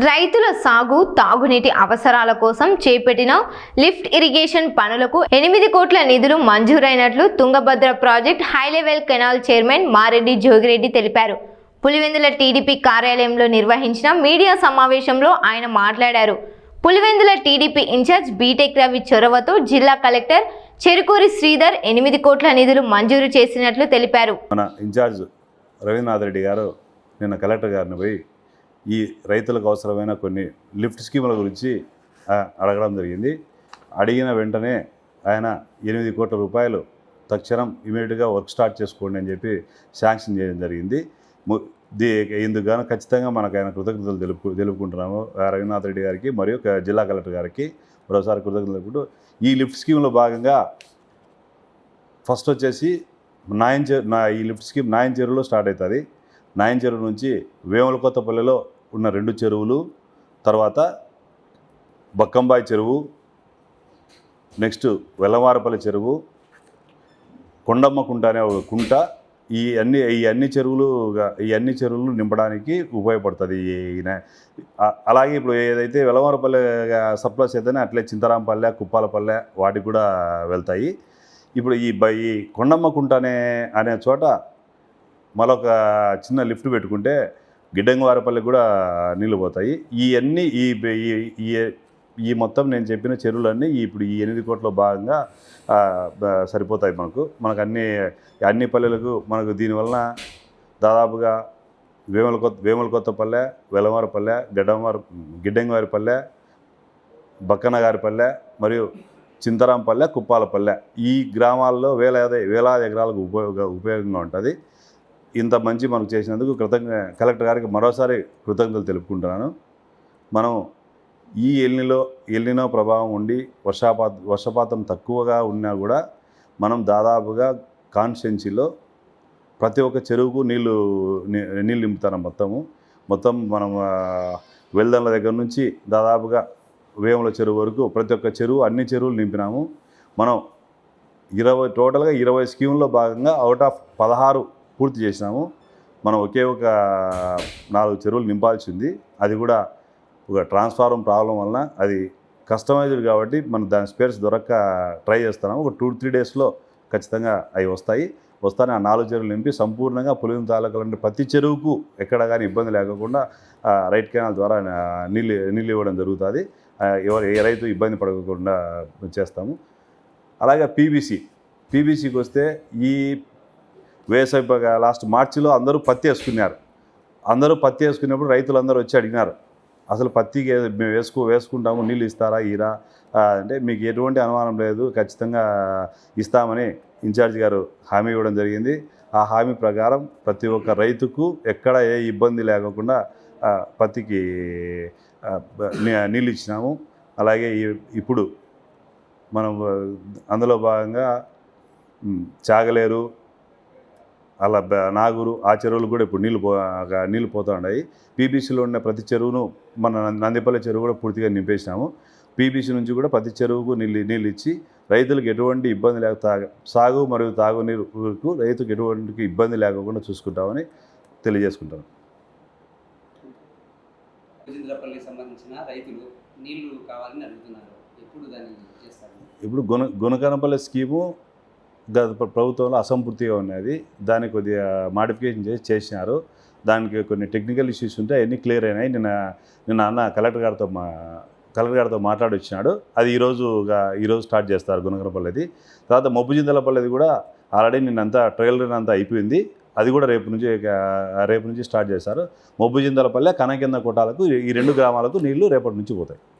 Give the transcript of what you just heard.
రైతుల సాగు తాగునీటి అవసరాల కోసం చేపట్టిన లిఫ్ట్ ఇరిగేషన్ పనులకు 8 కోట్ల నిధులు మంజూరైనట్లు Tungabhadra project high level canal chairman Mareddy Jogireddy తెలిపారు. పులివెందుల టీడీపీ కార్యాలయంలో నిర్వహించిన మీడియా సమావేశంలో ఆయన మాట్లాడారు. Pulivendula TDP incharge BTech Ravi చొరవతో జిల్లా కలెక్టర్ చెరుకూరి శ్రీధర్ 8 కోట్ల నిధులు మంజూరు చేసినట్లు తెలిపారు. మన ఇన్ఛార్జ్ రవీంద్రనాథ్ రెడ్డి గారు నిన్న కలెక్టర్ గారిని పోయి ఈ రైతులకు అవసరమైన కొన్ని లిఫ్ట్ స్కీముల గురించి అడగడం జరిగింది. అడిగిన వెంటనే ఆయన 8 కోట్ల రూపాయలు తక్షణం ఇమీడియట్గా వర్క్ స్టార్ట్ చేసుకోండి అని చెప్పి శాంక్షన్ చేయడం జరిగింది. ఇందుకు గాను ఖచ్చితంగా మనకు ఆయన కృతజ్ఞతలు తెలుపుకుంటున్నాము రవీంద్రనాథ్ రెడ్డి గారికి మరియు జిల్లా కలెక్టర్ గారికి మరోసారి కృతజ్ఞతలు తెలుపుకుంటూ ఈ లిఫ్ట్ స్కీమ్లో భాగంగా ఫస్ట్ వచ్చేసి ఈ లిఫ్ట్ స్కీమ్ నాయన్ చెరువులో స్టార్ట్ అవుతుంది. నాయన్ చెరువు నుంచి వేములకొత్తపల్లిలో ఉన్న 2 చెరువులు, తర్వాత బక్కంబాయి చెరువు, నెక్స్ట్ వెల్లవారపల్లి చెరువు, కొండమ్మ కుంట అనే ఒక కుంట, ఈ అన్ని చెరువులు నింపడానికి ఉపయోగపడుతుంది. అలాగే ఇప్పుడు ఏదైతే వెల్లవారపల్లి సప్లైస్ అయితేనే అట్లే చింతరాంపల్లె, కుప్పాలపల్లె వాటికి కూడా వెళ్తాయి. ఇప్పుడు ఈ కొండమ్మ కుంట అనే చోట మరొక చిన్న లిఫ్ట్ పెట్టుకుంటే గిడ్డంగివారపల్లి కూడా నీళ్ళు పోతాయి. ఈ మొత్తం నేను చెప్పిన చెరువులన్నీ ఇప్పుడు ఈ 8 కోట్ల భాగంగా సరిపోతాయి. మనకు అన్ని పల్లెలకు మనకు దీనివలన దాదాపుగా వేములకొత్తపల్లె, వెలవారపల్లె, గిడ్డంగివారిపల్లె, బక్కనగారిపల్లె మరియు చింతరాంపల్లె, కుప్పాలపల్లె ఈ గ్రామాల్లో వేలాది ఎకరాలకు ఉపయోగంగా ఉంటుంది. ఇంత మంచి మనకు చేసినందుకు కలెక్టర్ గారికి మరోసారి కృతజ్ఞతలు తెలుపుకుంటున్నాను. మనం ఈ ఎల్నినో ప్రభావం ఉండి వర్షపాతం తక్కువగా ఉన్నా కూడా మనం దాదాపుగా కాన్స్టిట్యున్సీలో ప్రతి ఒక్క చెరువుకు నీళ్ళు నింపుతాను. మొత్తం మనం వెల్దండ్ల దగ్గర నుంచి దాదాపుగా వేముల చెరువు వరకు ప్రతి ఒక్క చెరువు అన్ని చెరువులు నింపినాము. మనం టోటల్గా 20 స్కీముల్లో భాగంగా అవుట్ ఆఫ్ 16 పూర్తి చేసినాము. మనం ఒకే ఒక 4 చెరువులు నింపాల్సింది. అది కూడా ఒక ట్రాన్స్ఫార్మర్ ప్రాబ్లం వలన అది కస్టమైజ్డ్ కాబట్టి మనం దాని స్పేర్స్ దొరక్క ట్రై చేస్తున్నాము. ఒక 2-3 డేస్లో ఖచ్చితంగా అవి వస్తానే ఆ 4 చెరువులు నింపి సంపూర్ణంగా పులివెందుల తాలూకాలో ప్రతి చెరువుకు ఎక్కడ కానీ ఇబ్బంది లేకుండా రైట్ కెనాల్ ద్వారా నీళ్ళు ఇవ్వడం జరుగుతుంది. ఏ రైతు ఇబ్బంది పడకుండా చేస్తాము. అలాగే పీబీసీకి వస్తే ఈ వేసవి లాస్ట్ మార్చిలో అందరూ పత్తి వేసుకున్నప్పుడు రైతులందరూ వచ్చి అడిగినారు, అసలు పత్తికి మేము వేసుకుంటాము, నీళ్ళు ఇస్తారా ఈరా అంటే మీకు ఎటువంటి అనుమానం లేదు, ఖచ్చితంగా ఇస్తామని ఇన్ఛార్జ్ గారు హామీ ఇవ్వడం జరిగింది. ఆ హామీ ప్రకారం ప్రతి ఒక్క రైతుకు ఎక్కడ ఏ ఇబ్బంది లేకుండా పత్తికి నీళ్ళు ఇచ్చినాము. అలాగే ఇప్పుడు మనం అందులో భాగంగా చాగలేరు, అలా నాగూరు ఆ చెరువులు కూడా ఇప్పుడు నీళ్ళు పోతూ ఉన్నాయి. పీబీసీలో ఉన్న ప్రతి చెరువును మన నందిపల్లి చెరువు కూడా పూర్తిగా నింపేసినాము. పీబీసీ నుంచి కూడా ప్రతి చెరువుకు నీళ్ళు ఇచ్చి రైతులకు ఎటువంటి ఇబ్బంది సాగు మరియు తాగునీరుకు రైతుకు ఎటువంటి ఇబ్బంది లేకుండా చూసుకుంటామని తెలియజేసుకుంటాను. ఇప్పుడు గుణకనపల్లి స్కీము గత ప్రభుత్వంలో అసంపూర్తిగా ఉన్నది. దాన్ని కొద్దిగా మాడిఫికేషన్ చేసినారు. దానికి కొన్ని టెక్నికల్ ఇష్యూస్ ఉంటే అవన్నీ క్లియర్ అయినాయి. నిన్న అన్న కలెక్టర్ గారితో మాట్లాడి వచ్చినాడు. అది ఈరోజు స్టార్ట్ చేస్తారు గుణకనపల్లిది. తర్వాత మొబ్బుజిందలపల్లిది కూడా ఆల్రెడీ నిన్నంతా ట్రైలర్ అంతా అయిపోయింది. అది కూడా రేపు నుంచి స్టార్ట్ చేస్తారు. మొబ్బుజిందలపల్లె, కనకింద కొట్టాలకు ఈ 2 గ్రామాలకు నీళ్లు రేపటి నుంచి పోతాయి.